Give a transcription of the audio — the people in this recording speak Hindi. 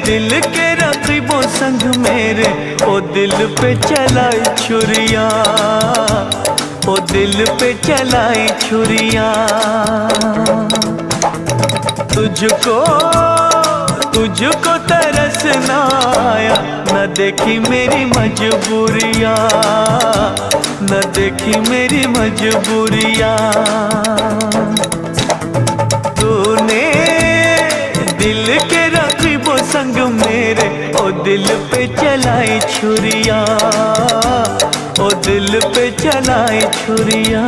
दिल के रकीबों संग मेरे, ओ दिल पे चलाई छुरिया, ओ दिल पे चलाई छुरिया। तुझको तरस ना आया, न देखी मेरी मजबूरियाँ, न देखी मेरी मजबूरियाँ। तूने दिल के रकीबों संग मेरे, ओ दिल पे चलाई छुरिया, ओ दिल पे चलाई छुरिया।